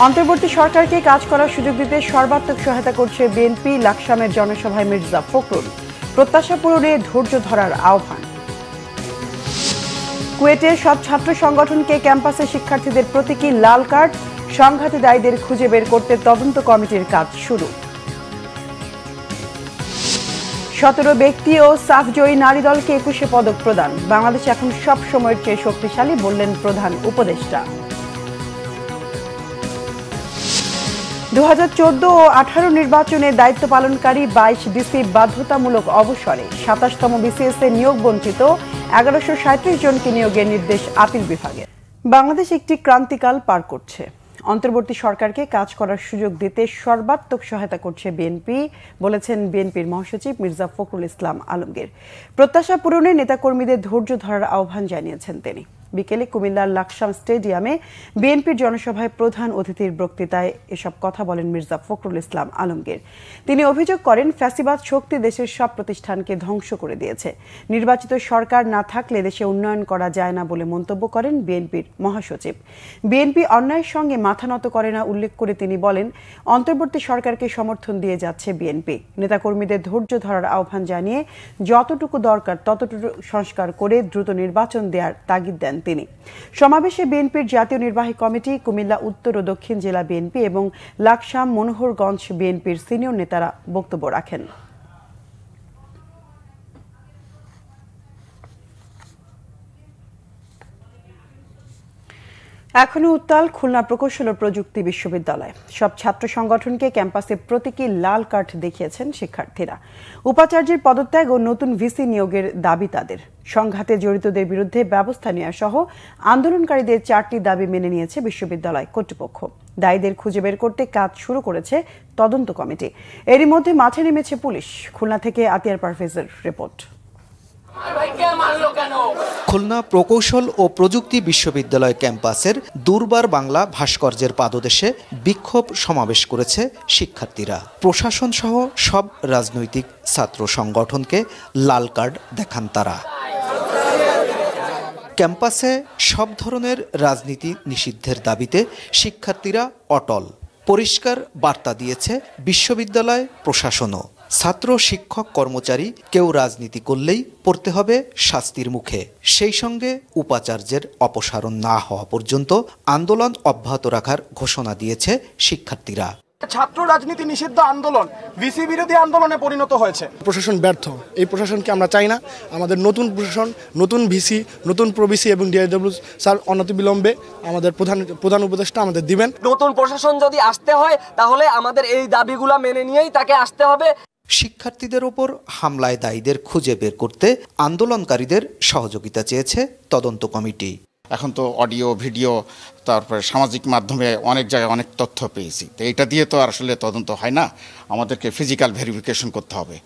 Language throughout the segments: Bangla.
অন্তর্বর্তী সরকারকে কাজ করার সুযোগ দিতে সর্বাত্মক সহায়তা করছে বিএনপি। লাকসামের জনসভায় মির্জা ফখরুল প্রত্যাশা পূরণে ধৈর্য ধরার আহ্বান। কুয়েটে সব ছাত্র সংগঠনকে ক্যাম্পাসে শিক্ষার্থীদের প্রতীকী লাল কার্ড, সংঘাতী দায়ীদের খুঁজে বের করতে তদন্ত কমিটির কাজ শুরু। 17 ব্যক্তি ও সাফ জয়ী নারী দলকে 21 পদক প্রদান। বাংলাদেশ এখন সব সময়ের চেয়ে শক্তিশালী বললেন প্রধান উপদেষ্টা। 2014 ও 18 নির্বাচনে দায়িত্ব পালনকারী 22 ডিসি বাধ্যতামূলক অবসরে। 27তম বিসিএস এ নিয়োগ বঞ্চিত 1137 জনকে নিয়োগের নির্দেশ আপিল বিভাগের। বাংলাদেশ একটি ক্রান্তিকাল পার করছে। অন্তর্বর্তী সরকারকে কাজ করার সুযোগ দিতে সর্বাত্মক সহায়তা করছে বিএনপি, বলেছেন বিএনপির মহাসচিব মির্জা ফখরুল ইসলাম আলমগীর। প্রত্যাশা পূরণে নেতাকর্মীদের ধৈর্য ধরার আহ্বান জানিয়েছেন তিনি। বিকেলে কুমিল্লার লাকসাম স্টেডিয়ামে বিএনপির জনসভায় প্রধান অতিথির বক্তৃতায় এসব কথা বলেন মির্জা ফখরুল ইসলাম আলমগীর। তিনি অভিযোগ করেন, ফ্যাসিবাদ শক্তি দেশের সব প্রতিষ্ঠানকে ধ্বংস করে দিয়েছে। নির্বাচিত সরকার না থাকলে দেশে উন্নয়ন করা যায় না বলে মন্তব্য করেন বিএনপির মহাসচিব। বিএনপি অন্যায়ের সঙ্গে মাথা নত করে না উল্লেখ করে তিনি বলেন, অন্তর্বর্তী সরকারকে সমর্থন দিয়ে যাচ্ছে বিএনপি। নেতাকর্মীদের ধৈর্য ধরার আহ্বান জানিয়ে যতটুকু দরকার ততটুকু সংস্কার করে দ্রুত নির্বাচন দেওয়ার তাগিদ দেন তিনি। সমাবেশে বিএনপির জাতীয় নির্বাহী কমিটি, কুমিল্লা উত্তর ও দক্ষিণ জেলা বিএনপি এবং লাকসাম মনোহরগঞ্জ বিএনপির সিনিয়র নেতারা বক্তব্য রাখেন। এখনো উত্তাল খুলনা প্রকৌশল ও প্রযুক্তি বিশ্ববিদ্যালয়। সব ছাত্র সংগঠনকে ক্যাম্পাসে প্রতীকী লাল কার্ড দেখিয়েছেন শিক্ষার্থীরা। উপাচার্যের পদত্যাগ ও নতুন ভিসি নিয়োগের দাবি তাদের। সংঘাতে জড়িতদের বিরুদ্ধে ব্যবস্থা নেওয়া সহ আন্দোলনকারীদের 4টি দাবি মেনে নিয়েছে বিশ্ববিদ্যালয় কর্তৃপক্ষ। দায়ীদের খুঁজে বের করতে কাজ শুরু করেছে তদন্ত কমিটি। এরই মধ্যে মাঠে নেমেছে পুলিশ। খুলনা থেকে আতিয়ার পারভেজের রিপোর্ট। খুলনা প্রকৌশল ও প্রযুক্তি বিশ্ববিদ্যালয় ক্যাম্পাসের দুর্বার বাংলা ভাস্কর্যের পাদদেশে বিক্ষোভ সমাবেশ করেছে শিক্ষার্থীরা। প্রশাসন সহ সব রাজনৈতিক ছাত্র সংগঠনকে লাল কার্ড দেখান তারা। ক্যাম্পাসে সব ধরনের রাজনীতি নিষিদ্ধের দাবিতে শিক্ষার্থীরা অটল। পরিষ্কার বার্তা দিয়েছে বিশ্ববিদ্যালয় প্রশাসনও। ছাত্র, শিক্ষক, কর্মচারী কেউ রাজনীতি করলেই পড়তে হবে শাস্তির মুখে। সেই সঙ্গে উপাচার্যের অপসারণ না হওয়া পর্যন্ত আন্দোলন অব্যাহত রাখার ঘোষণা দিয়েছে শিক্ষার্থীরা। ছাত্র রাজনীতি নিষিদ্ধ আন্দোলন ভিসি বিরোধী আন্দোলনে পরিণত হয়েছে। প্রশাসন ব্যর্থ। এই প্রশাসনকে আমরা চাই না। আমাদের নতুন প্রশাসন, নতুন ভিসি, নতুন প্রভিসি এবং ডিআইডব্লিউ স্যার অনতিবিলম্বে আমাদের প্রধান উপদেষ্টা আমাদের দিবেন। নতুন প্রশাসন যদি আসতে হয় তাহলে আমাদের এই দাবিগুলো মেনে নিয়েই তাকে আসতে হবে। শিক্ষার্থীদের ওপর হামলায় দায়ীদের খুঁজে বের করতে আন্দোলনকারীদের সহযোগিতা চেয়েছে তদন্ত কমিটি। এখন তো অডিও, ভিডিও, তারপরে সামাজিক মাধ্যমে অনেক জায়গায় অনেক তথ্য পেয়েছি। তো এটা দিয়ে তো আসলে তদন্ত হয় না। আমাদেরকে ফিজিক্যাল ভেরিফিকেশন করতে হবে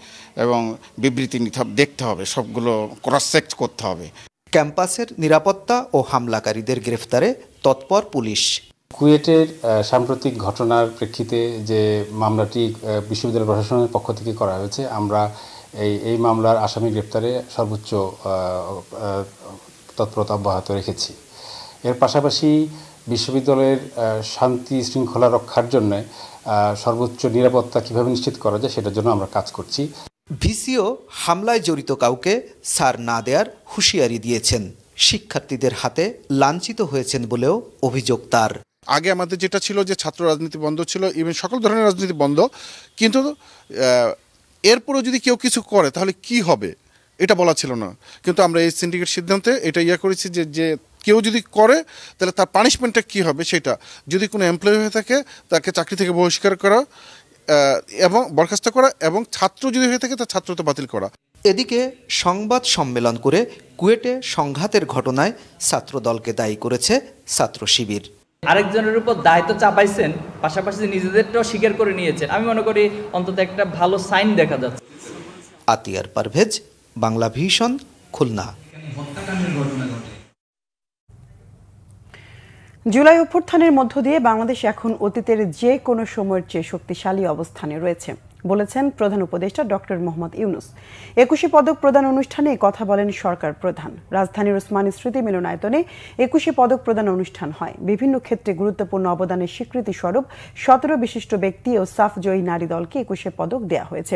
এবং বিবৃতি দেখতে হবে, সবগুলো ক্রস চেক করতে হবে। ক্যাম্পাসের নিরাপত্তা ও হামলাকারীদের গ্রেফতারে তৎপর পুলিশ। কুয়েটের সাম্প্রতিক ঘটনার প্রেক্ষিতে যে মামলাটি বিশ্ববিদ্যালয় প্রশাসনের পক্ষ থেকে করা হয়েছে, আমরা এই মামলার আসামি গ্রেপ্তারে সর্বোচ্চ তৎপরতা অব্যাহত রেখেছি। এর পাশাপাশি বিশ্ববিদ্যালয়ের শান্তি শৃঙ্খলা রক্ষার জন্য সর্বোচ্চ নিরাপত্তা কীভাবে নিশ্চিত করা যায় সেটার জন্য আমরা কাজ করছি। ভিসিও হামলায় জড়িত কাউকে ছাড় না দেওয়ার হুঁশিয়ারি দিয়েছেন। শিক্ষার্থীদের হাতে লাঞ্ছিত হয়েছেন বলেও অভিযোগ তার। আগে আমাদের যেটা ছিল যে ছাত্র রাজনীতি বন্ধ ছিল, ইভেন সকল ধরনের রাজনীতি বন্ধ, কিন্তু এরপরও যদি কেউ কিছু করে তাহলে কি হবে এটা বলা ছিল না। কিন্তু আমরা এই সিন্ডিকেট সিদ্ধান্তে এটা করেছি যে কেউ যদি করে তাহলে তার পানিশমেন্টটা কী হবে সেটা। যদি কোনো এমপ্লয়ি হয়ে থাকে তাকে চাকরি থেকে বহিষ্কার করা এবং বরখাস্ত করা, এবং ছাত্র যদি হয়ে থাকে তার ছাত্রত্ব বাতিল করা। এদিকে সংবাদ সম্মেলন করে কুয়েটে সংঘাতের ঘটনায় ছাত্র দলকে দায়ী করেছে ছাত্র শিবির। আরেকজনের উপর দায়িত্ব চাপাইছেন, পাশাপাশি নিজেদেরটাও স্বীকার করে নিয়েছেন। আমি মনে করি অন্তত একটা ভালো সাইন দেখা যাচ্ছে। আতিয়ার পারভেজ, বাংলা ভিশন, খুলনা। জুলাই অভ্যুত্থানের মধ্য দিয়ে বাংলাদেশ এখন অতীতের যে কোনো সময়ের চেয়ে শক্তিশালী অবস্থানে রয়েছে। বলেছেন প্রধান উপদেষ্টা ডক্টর মোহাম্মদ ইউনুস। 21 পদক প্রদান অনুষ্ঠানে কথা বলেন সরকার প্রধান। রাজধানীর ওসমানী স্মৃতি মিলনায়তনে 21 পদক প্রদান অনুষ্ঠান হয়। বিভিন্ন ক্ষেত্রে গুরুত্বপূর্ণ অবদানের স্বীকৃতি স্বরূপ 17 বিশিষ্ট ব্যক্তি ও সাফ জয়ী নারী দলকে 21 পদক দেওয়া হয়েছে।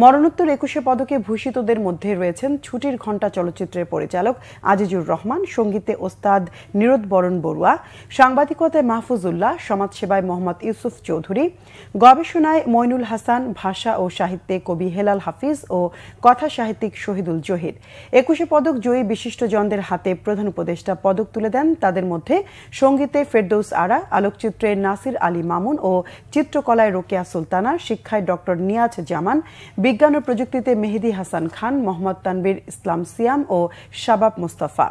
মরণোত্তর 21 পদকে ভূষিতদের মধ্যে রয়েছেন ছুটির ঘণ্টা চলচ্চিত্রের পরিচালক আজিজুর রহমান, সঙ্গীতে ওস্তাদ নিরোদবরণ বড়ুয়া, সাংবাদিকতায় মাহফুজুল্লাহ, সমাজসেবায় মোহাম্মদ ইউসুফ চৌধুরী, গবেষণায় মইনুল হাসান, ভাষা ও সাহিত্যে কবি হেলাল হাফিজ ও কথা সাহিত্যিক শহীদুল জহির। 21 পদক জয়ী বিশিষ্টজনদের হাতে প্রধান উপদেষ্টা পদক তুলে দেন। তাদের মধ্যে সঙ্গীতে ফেরদৌস আরা, আলোকচিত্রে নাসির আলী মামুন ও চিত্রকলায় রোকেয়া সুলতানা, শিক্ষায় ডক্টর নিয়াজ জামান, বিজ্ঞান ও প্রযুক্তিতে মেহেদী হাসান খান, মোহাম্মদ তানবীর ইসলাম সিয়াম ও শাবাব মুস্তাফা,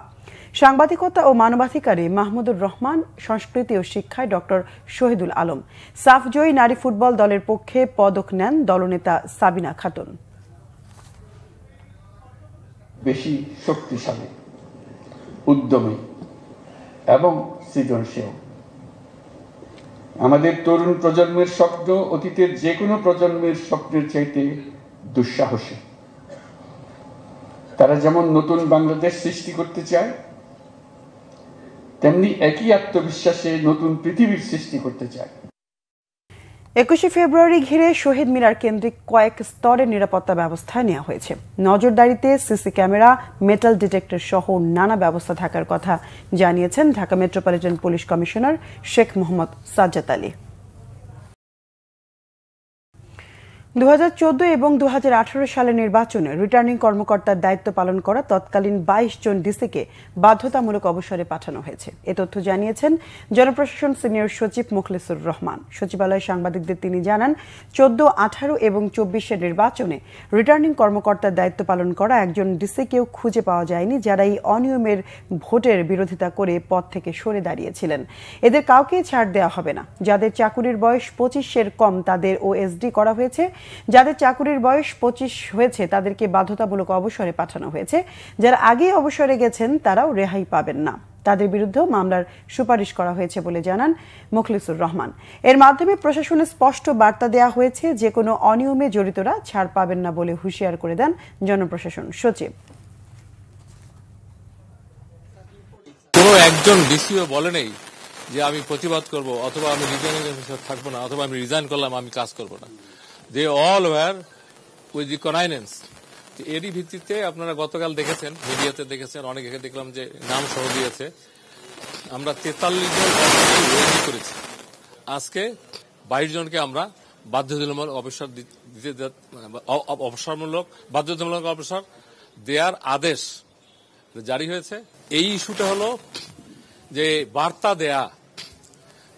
সাংবাদিকতা ও মানবাধিকারে মাহমুদুর রহমান, সংস্কৃতি ও শিক্ষায় ডক্টর শহীদুল আলম। সাফজয়ী নারী ফুটবল দলের পক্ষে পদক নেন দলনেতা সাবিনা খাতুন। বেশি শক্তিশালী, উদ্যমী এবং সৃজনশীল। আমাদের তরুণ প্রজন্মের স্বপ্ন অতীতের যে কোনো প্রজন্মের স্বপ্নের চাইতে দুঃসাহসী। তারা যেমন নতুন বাংলাদেশ সৃষ্টি করতে চায়, তেমনি একই আত্মবিশ্বাসে নতুন পৃথিবীর সৃষ্টি করতে চায়। 21 ফেব্রুয়ারি ঘিরে শহীদ মিনার কেন্দ্রিক কয়েক স্তরের নিরাপত্তা ব্যবস্থা নেওয়া হয়েছে। নজরদারিতে সিসি ক্যামেরা, মেটাল ডিটেক্টর সহ নানা ব্যবস্থা থাকার কথা জানিয়েছেন Dhaka metropolitan police commissioner Sheikh Mohammad Sajjad Ali. 2014 এবং 2018 সালের নির্বাচনে রিটার্নিং কর্মকর্তার দায়িত্ব পালন করা তৎকালীন 22 জন ডিসিকে বাধ্যতামূলক অবসরে পাঠানো হয়েছে। এ তথ্য জানিয়েছেন জনপ্রশাসন সিনিয়র সচিব মুখলিসুর রহমান। সচিবালয়ে সাংবাদিকদের তিনি জানান, 14, 18 এবং 24 নির্বাচনে রিটার্নিং কর্মকর্তার দায়িত্ব পালন করা একজন ডিসিকেও খুঁজে পাওয়া যায়নি যারা এই অনিয়মের ভোটের বিরোধিতা করে পদ থেকে সরে দাঁড়িয়েছিলেন। এদের কাউকে ছাড় দেওয়া হবে না। যাদের চাকুরির বয়স 25-এর কম তাদের ওএসডি করা হয়েছে। যাদের চাকুরির বয়স 25 হয়েছে তাদেরকে বাধ্যতামূলক অবসরে পাঠানো হয়েছে। যারা আগেই অবসরে গেছেন তারাও রেহাই পাবেন না। তাদের বিরুদ্ধেও মামলার সুপারিশ করা হয়েছে বলে জানান মুখলিসুর রহমান। এর মাধ্যমে প্রশাসনে স্পষ্ট বার্তা দেওয়া হয়েছে যে কোনো অনিয়মে জড়িতরা ছাড় পাবেন না বলে হুঁশিয়ার করে দেন জনপ্রশাসন সচিব। কোনো একজন ডিসিও বলে নেই যে আমি প্রতিবাদ করব, অথবা আমি রিটার্নিং অফিসার থাকবো না, অথবা আমি রিজাইন করলাম, আমি কাজ করবো না। They all were with the connivance. এরই ভিত্তিতে আপনারা গতকাল দেখেছেন, মিডিয়াতে দেখেছেন, অনেকে দেখলাম যে নাম সহ দিয়েছে। আমরা 43 জন ওএসডি করেছি। আজকে 22 জনকে আমরা বাধ্যতামূলক অবসরমূলক বাধ্যতামূলক অবসর দেওয়ার আদেশ জারি হয়েছে। এই ইস্যুটা হলো যে বার্তা দেয়া,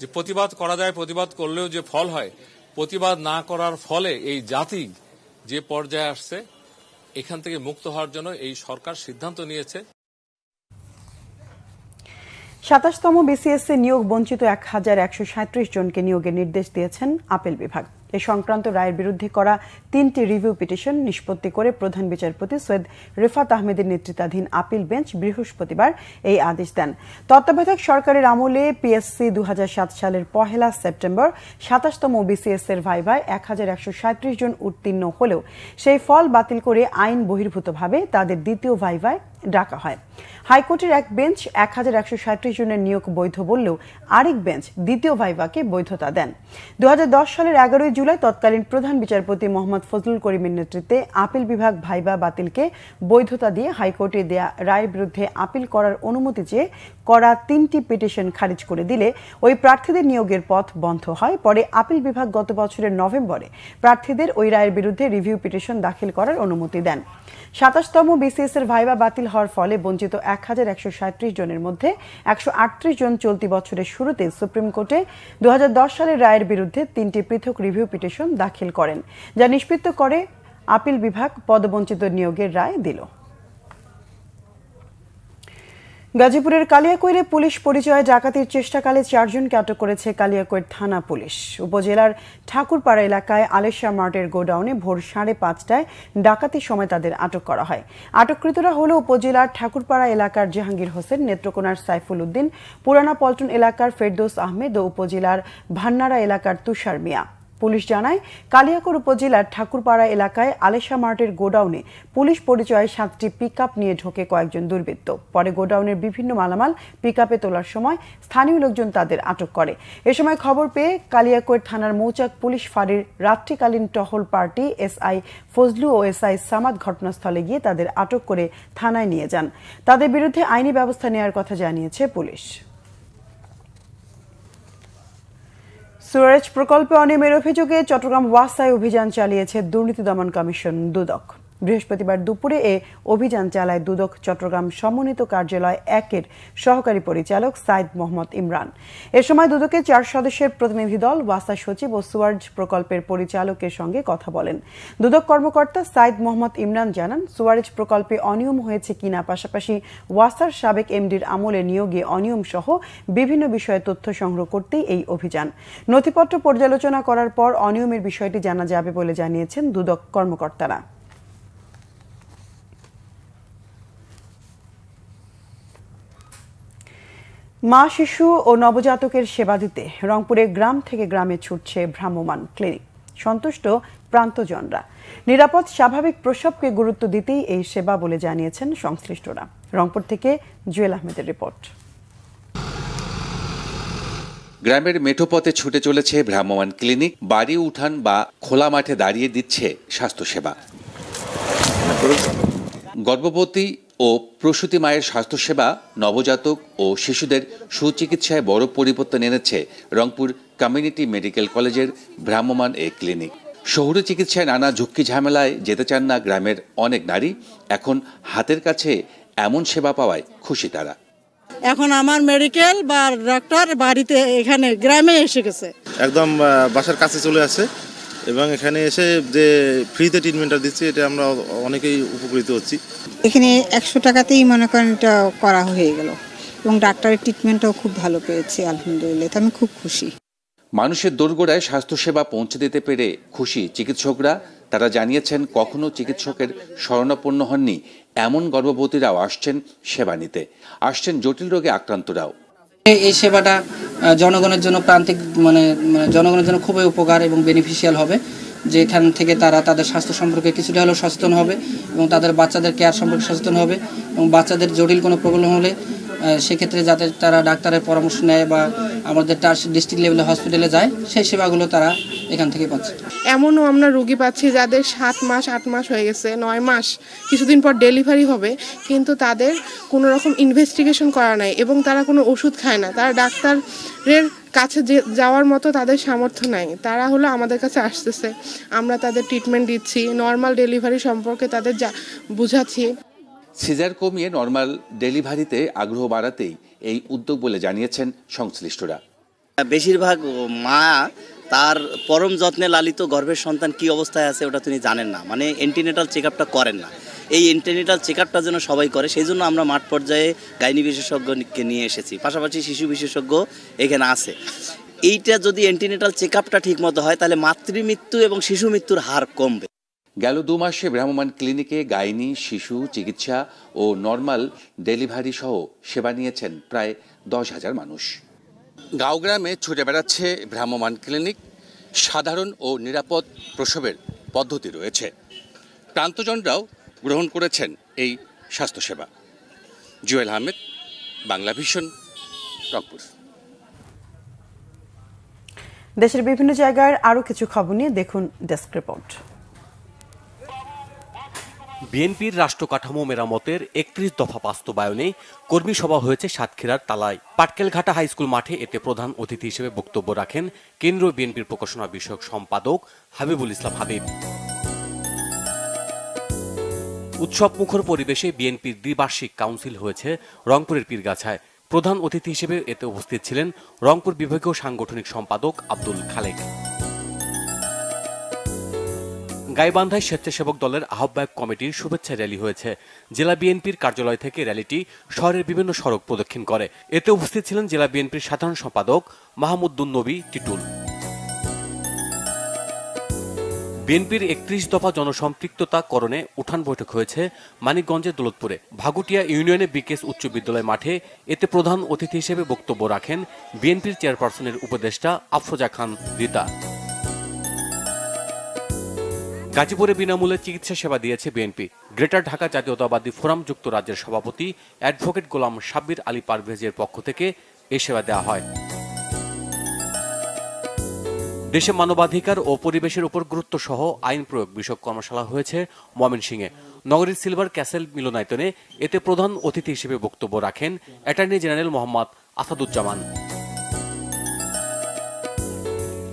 যে প্রতিবাদ করা যায়, প্রতিবাদ করলেও যে ফল হয়, প্রতিবাদ না করার ফলে এই জাতি যে পর্যায়ে আসছে, এখান থেকে মুক্ত হওয়ার জন্য এই সরকার সিদ্ধান্ত নিয়েছে। 27তম বিসিএসে নিয়োগ বঞ্চিত 1137 জনকে নিয়োগের নির্দেশ দিয়েছেন আপিল বিভাগ। এ সংক্রান্ত রায়ের বিরুদ্ধে করা 3টি রিভিউ পিটিশন নিষ্পত্তি করে প্রধান বিচারপতি সৈয়দ রিফাত আহমেদের নেতৃত্বাধীন আপিল বেঞ্চ বৃহস্পতিবার এই আদেশ দেন। তত্ত্বাবধায়ক সরকারের আমলে পিএসসি 2007 সালের 1 সেপ্টেম্বর 27তম বিসিএস এর ভাইভায় 1137 জন উত্তীর্ণ হলেও সেই ফল বাতিল করে আইন বহির্ভূতভাবে তাদের দ্বিতীয় ভাইভায় ডাকা হয়। হাইকোর্টের এক বেঞ্চ 1137 জনের নিয়োগ বৈধ বললেও আরেক বেঞ্চ দ্বিতীয় ভাইভাকে বৈধতা দেন। 2010 সালের 11 জুলাই তৎকালীন প্রধান বিচারপতি মোহাম্মদ ফজলুল করিমের নেতৃত্বে আপিল বিভাগ ভাইভা বাতিলকে বৈধতা দিয়ে হাইকোর্টে দেয়া রায়ের বিরুদ্ধে আপিল করার অনুমতি চেয়ে করা 3টি পিটিশন খারিজ করে দিলে ওই প্রার্থীদের নিয়োগের পথ বন্ধ হয়। পরে আপিল বিভাগ গত বছরের নভেম্বরে প্রার্থীদের ওই রায়ের বিরুদ্ধে রিভিউ পিটিশন দাখিল করার অনুমতি দেন। 27তম বিসিএস এর ভাইভা বাতিল হওয়ার ফলে বঞ্চিত 1137 জনের মধ্যে 138 জন চলতি বছরের শুরুতে সুপ্রিম কোর্টে 2010 সালের রায়ের বিরুদ্ধে 3টি পৃথক রিভিউ পিটিশন দাখিল করেন, যা নিষ্পত্তি করে আপিল বিভাগ পদবঞ্চিত নিয়োগের রায় দিল। গাজীপুরের কালিয়াকৈরে পুলিশ পরিচয়ে ডাকাতির চেষ্টাকালে 4 জনকে আটক করেছে কালিয়াকৈর থানা পুলিশ। উপজেলার ঠাকুরপাড়া এলাকায় আলেশা মার্টের গোডাউনে ভোর 5:30টায় ডাকাতির সময় তাদের আটক করা হয়। আটককৃতরা হল উপজেলার ঠাকুরপাড়া এলাকার জাহাঙ্গীর হোসেন, নেত্রকোনার সাইফুল উদ্দিন, পুরানা পল্টন এলাকার ফেরদৌস আহমেদ ও উপজেলার ভান্নারা এলাকার তুষার মিয়া। পুলিশ জানায় কালিয়াকৈর উপজেলার ঠাকুরপাড়া এলাকায় আলেশা মার্টের গোডাউনে পুলিশ পরিচয়ে 7টি পিকআপ নিয়ে ঢোকে কয়েকজন দুর্বৃত্ত। পরে গোডাউনের বিভিন্ন মালামাল পিকআপে তোলার সময় স্থানীয় লোকজন তাদের আটক করে। এ সময় খবর পেয়ে কালিয়াকৈর থানার মৌচাক পুলিশ ফাঁড়ির রাত্রিকালীন টহল পার্টি এসআই ফজলু ও এসআই সামাদ ঘটনাস্থলে গিয়ে তাদের আটক করে থানায় নিয়ে যান। তাদের বিরুদ্ধে আইনি ব্যবস্থা নেওয়ার কথা জানিয়েছে পুলিশ। সুয়ারেজ প্রকল্পে অনিয়মের অভিযোগে চট্টগ্রাম ওয়াসায় অভিযান চালিয়েছে দুর্নীতি দমন কমিশন দুদক। বৃহস্পতিবার দুপুরে এ অভিযান চালায় দুদক চট্টগ্রাম সমন্বিত কার্যালয় 1-এর সহকারী পরিচালক সাইদ মোহাম্মদ ইমরান। এ সময় দুদকের 4 সদস্যের প্রতিনিধি দল ওয়াসা সচিব ও সুয়ারেজ প্রকল্পের পরিচালকের সঙ্গে কথা বলেন। দুদক কর্মকর্তা সাইদ মোহাম্মদ ইমরান জানান, সুয়ারেজ প্রকল্পে অনিয়ম হয়েছে কিনা, পাশাপাশি ওয়াসার সাবেক এমডির আমলে নিয়োগে অনিয়ম সহ বিভিন্ন বিষয়ে তথ্য সংগ্রহ করতেই এই অভিযান। নথিপত্র পর্যালোচনা করার পর অনিয়মের বিষয়টি জানা যাবে বলে জানিয়েছেন দুদক কর্মকর্তারা। মা, শিশু ও নবজাতকের সেবা দিতে রংপুরে গ্রাম থেকে গ্রামে ছুটছে ভ্রাম্যমাণ ক্লিনিক। সন্তুষ্ট প্রান্তজনরা। নিরাপদ স্বাভাবিক প্রসবকে গুরুত্ব দিতেই এই সেবা বলে জানিয়েছেন সংশ্লিষ্টরা। রংপুর থেকে জুয়েল আহমেদের রিপোর্ট। গ্রামের মেঠোপথে ছুটে চলেছে ভ্রাম্যমাণ ক্লিনিক। বাড়ি উঠান বা খোলা মাঠে দাঁড়িয়ে দিচ্ছে স্বাস্থ্যসেবা। গর্ভবতী ও প্রসূতি মায়ের স্বাস্থ্যসেবা, নবজাতক ও শিশুদের সুচিকিৎসায় বড় পরিবর্তন এনেছে রংপুর কমিউনিটি মেডিকেল কলেজের ভ্রাম্যমাণ এই ক্লিনিক। শহুরে চিকিৎসায় নানা ঝুঁকি ঝামেলায় যেতে চান না গ্রামের অনেক নারী। এখন হাতের কাছে এমন সেবা পাওয়ায় খুশি তারা। এখন আমার মেডিকেল বা ডক্টর বাড়িতে এখানে গ্রামে এসে গেছে, একদম বাসার কাছে চলে আসে এবং এখানে এসে যে ফ্রিতে ট্রিটমেন্টটা দিচ্ছে, এটা আমরা অনেকেই উপকৃত হচ্ছি। এখানে 100 টাকাতেই মনে করেন এটা করা হয়ে গেল এবং ডাক্তারের ট্রিটমেন্টটাও খুব ভালো পেয়েছি, আলহামদুলিল্লাহ। আমি খুব খুশি। মানুষের দোরগোড়ায় স্বাস্থ্যসেবা পৌঁছে দিতে পেরে খুশি চিকিৎসকরা। তারা জানিয়েছেন, কখনো চিকিৎসকের শরণাপন্ন হননি এমন গর্ভবতীরাও আসছেন সেবা নিতে। আসছেন জটিল রোগে আক্রান্তরাও। এই সেবাটা জনগণের জন্য প্রান্তিক জনগণের জন্য খুবই উপকার এবং বেনিফিশিয়াল হবে, যেখান থেকে তারা তাদের স্বাস্থ্য সম্পর্কে কিছুটা হলেও সচেতন হবে এবং তাদের বাচ্চাদের কেয়ার সম্পর্কে সচেতন হবে এবং বাচ্চাদের জটিল কোনো প্রবলেম হলে সেক্ষেত্রে যাতে তারা ডাক্তারের পরামর্শ নেয় বা আমাদের ডিস্ট্রিক্ট লেভেলে হসপিটালে যায়, সেই সেবাগুলো তারা এখান থেকে পাচ্ছে। এমনও আমরা রোগী পাচ্ছি যাদের 7 মাস 8 মাস হয়ে গেছে, 9 মাস, কিছুদিন পর ডেলিভারি হবে, কিন্তু তাদের কোনো রকম ইনভেস্টিগেশন করা নাই এবং তারা কোনো ওষুধ খায় না। তারা ডাক্তারের কাছে যাওয়ার মতো তাদের সামর্থ্য নাই। তারা হলো আমাদের কাছে আসতেছে, আমরা তাদের ট্রিটমেন্ট দিচ্ছি, নর্মাল ডেলিভারি সম্পর্কে তাদের বুঝাচ্ছি। সিজার কমিয়ে নর্মাল ডেলিভারিতে আগ্রহ বাড়াতেই এই উদ্যোগ বলে জানিয়েছেন সংশ্লিষ্টরা। বেশিরভাগ মা তার পরম যত্নে লালিত গর্ভের সন্তান কি অবস্থায় আছে ওটা তিনি জানেন না, মানে এন্টিনেটাল চেক আপটা করেন না। এই এন্টিনেটাল চেক আপটা যেন সবাই করে, সেই জন্য আমরা মাঠ পর্যায়ে গাইনি বিশেষজ্ঞকে নিয়ে এসেছি, পাশাপাশি শিশু বিশেষজ্ঞ এখানে আছে। এইটা যদি এন্টিনেটাল চেক আপটা ঠিক মতো হয় তাহলে মাতৃমৃত্যু এবং শিশু মৃত্যুর হার কমবে। গেল 2 মাসে ভ্রাম্যমাণ ক্লিনিকে গাইনি, শিশু চিকিৎসা ও নর্মাল ডেলিভারি সহ সেবা নিয়েছেন প্রায় 10,000 মানুষ। গাঁওগ্রামে ছুটে বেড়াচ্ছে ভ্রাম্যমাণ ক্লিনিক। সাধারণ ও নিরাপদ প্রসবের পদ্ধতি রয়েছে। প্রান্তজনরাও গ্রহণ করেছেন এই স্বাস্থ্যসেবা। জুয়েল আহমেদ, বাংলা ভিশন, রংপুর। দেশের বিভিন্ন জায়গার আরো কিছু খবর নিয়ে দেখুন ডেস্ক রিপোর্ট। বিএনপির রাষ্ট্রকাঠামো মেরামতের 31 দফা বাস্তবায়নে কর্মী সভা হয়েছে সাতক্ষীরার তালায়। পাটকেলঘাটা হাইস্কুল মাঠে এতে প্রধান অতিথি হিসেবে বক্তব্য রাখেন কেন্দ্রীয় বিএনপির প্রকাশনা বিষয়ক সম্পাদক হাবিবুল ইসলাম হাবিব। উৎসব মুখর পরিবেশে বিএনপির দ্বিবার্ষিক কাউন্সিল হয়েছে রংপুরের পীরগাছায়। প্রধান অতিথি হিসেবে এতে উপস্থিত ছিলেন রংপুর বিভাগীয় সাংগঠনিক সম্পাদক আব্দুল খালেক। গাইবান্ধায় স্বেচ্ছাসেবক দলের আহ্বায়ক কমিটির শুভেচ্ছা র্যালি হয়েছে। জেলা বিএনপির কার্যালয় থেকে র্যালিটি শহরের বিভিন্ন সড়ক প্রদক্ষিণ করে। এতে উপস্থিত ছিলেন জেলা বিএনপির সাধারণ সম্পাদক মাহমুদুন নবী টিটুল। বিএনপির 31 দফা জনসম্পৃক্ততা করণে উঠান বৈঠক হয়েছে মানিকগঞ্জের দৌলতপুরে। ভাগুটিয়া ইউনিয়নে বিকেএস উচ্চ বিদ্যালয় মাঠে এতে প্রধান অতিথি হিসেবে বক্তব্য রাখেন বিএনপির চেয়ারপারসনের উপদেষ্টা আফরোজা খান রিতা। গাজীপুরে বিনামূল্যে চিকিৎসা সেবা দিয়েছে বিএনপি। গ্রেটার ঢাকা জাতীয়তাবাদী ফোরাম যুক্তরাজ্যের সভাপতি অ্যাডভোকেট গোলাম সাব্বির আলী পারভেজের পক্ষ থেকে এই সেবা দেওয়া হয়। দেশে মানবাধিকার ও পরিবেশের উপর গুরুত্ব সহ আইন প্রয়োগ বিষয়ক কর্মশালা হয়েছে ময়মনসিংহে। নগরীর সিলভার ক্যাসেল মিলনায়তনে এতে প্রধান অতিথি হিসেবে বক্তব্য রাখেন অ্যাটর্নি জেনারেল মোহাম্মদ আসাদুজ্জামান।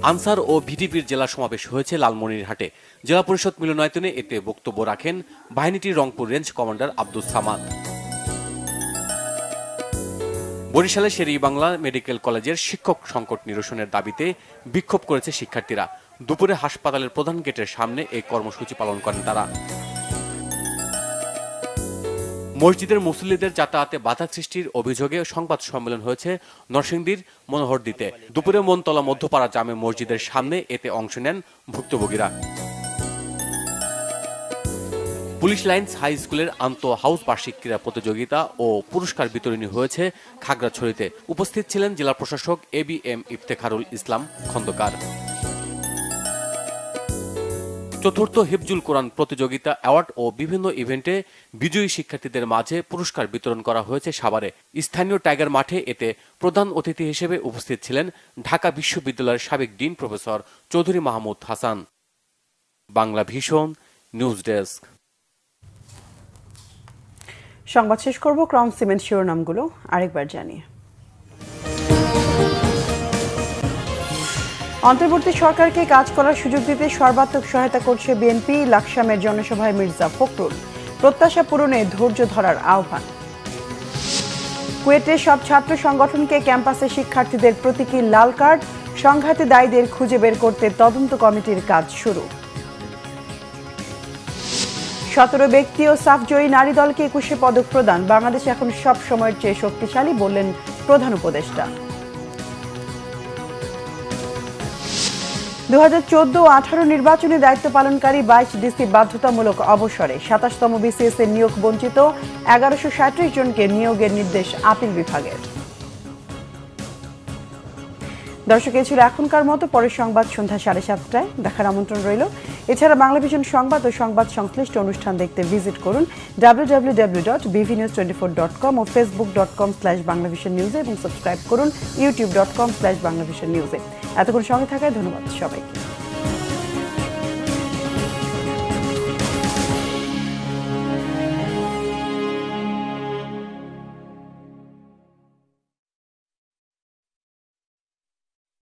আনসার ও ভিডিপির জেলা সমাবেশ হয়েছে লালমনিরহাটে। জেলা পরিষদ মিলনায়তনে এতে বক্তব্য রাখেন বাহিনীটির রংপুর রেঞ্জ কমান্ডার আব্দুস সামাদ। বরিশালে শের-ই-বাংলা মেডিকেল কলেজের শিক্ষক সংকট নিরসনের দাবিতে বিক্ষোভ করেছে শিক্ষার্থীরা। দুপুরে হাসপাতালের প্রধান গেটের সামনে এই কর্মসূচি পালন করেন তারা। মসজিদের মুসল্লিদের যাতায়াতে বাধা সৃষ্টির অভিযোগে সংবাদ সম্মেলন হয়েছে নরসিংদীর মনোহরদীতে। দুপুরে মনতলা মধ্যপাড়া জামে মসজিদের সামনে এতে অংশ নেন ভুক্তভোগীরা। পুলিশ লাইন্স হাই স্কুলের আন্তঃ হাউস বার্ষিক ক্রীড়া প্রতিযোগিতা ও পুরস্কার বিতরণী হয়েছে খাগড়াছড়িতে। উপস্থিত ছিলেন জেলা প্রশাসক ABM ইফতেখারুল ইসলাম খন্দকার। চতুর্থ হিফজুল কোরআন প্রতিযোগিতা অ্যাওয়ার্ড ও বিভিন্ন ইভেন্টে বিজয়ী শিক্ষার্থীদের মাঝে পুরস্কার বিতরণ করা হয়েছে সাভারে। স্থানীয় টাইগার মাঠে এতে প্রধান অতিথি হিসেবে উপস্থিত ছিলেন ঢাকা বিশ্ববিদ্যালয়ের সাবেক dean professor Chowdhury Mahmud Hasan. Bangla vision news desk. সংবাদ শেষ করব ক্রাউন সিমেন্ট শিরোনামগুলো আরেকবার জানিয়ে। অন্তর্বর্তী সরকারকে কাজ করার সুযোগ দিতে সর্বাত্মক সহায়তা করছে বিএনপি। লাকসামের জনসভায় মির্জা ফখরুল। প্রত্যাশা পূরণে ধৈর্য ধরার আহ্বান। কুয়েটে সব ছাত্র সংগঠনকে ক্যাম্পাসে শিক্ষার্থীদের প্রতীকী লাল কার্ড। সংঘাতে দায়ীদের খুঁজে বের করতে তদন্ত কমিটির কাজ শুরু। 17 ব্যক্তি ও সাফজয়ী নারী দলকে 21 পদক প্রদান। বাংলাদেশ এখন সব সময়ের চেয়ে শক্তিশালী বললেন প্রধান উপদেষ্টা। 2014 ও 18 নির্বাচনে দায়িত্ব পালনকারী 22 ডিসি বাধ্যতামূলক অবসরে। 27তম BCS এর নিয়োগ বঞ্চিত 1137 জনকে নিয়োগের নির্দেশ আপিল বিভাগের। দর্শক, এই ছিল এখনকার মতো। পরের সংবাদ সন্ধ্যা 7:30টায় দেখার আমন্ত্রণ রইল। এছাড়া বাংলা ভিশন সংবাদ ও সংবাদ সংশ্লিষ্ট অনুষ্ঠান দেখতে ভিজিট করুন www.bvnews24.com ও facebook.com/banglavisionnews এবং সাবস্ক্রাইব করুন youtube.com/banglavisionnews। এতক্ষণ সঙ্গে থাকায় ধন্যবাদ সবাইকে।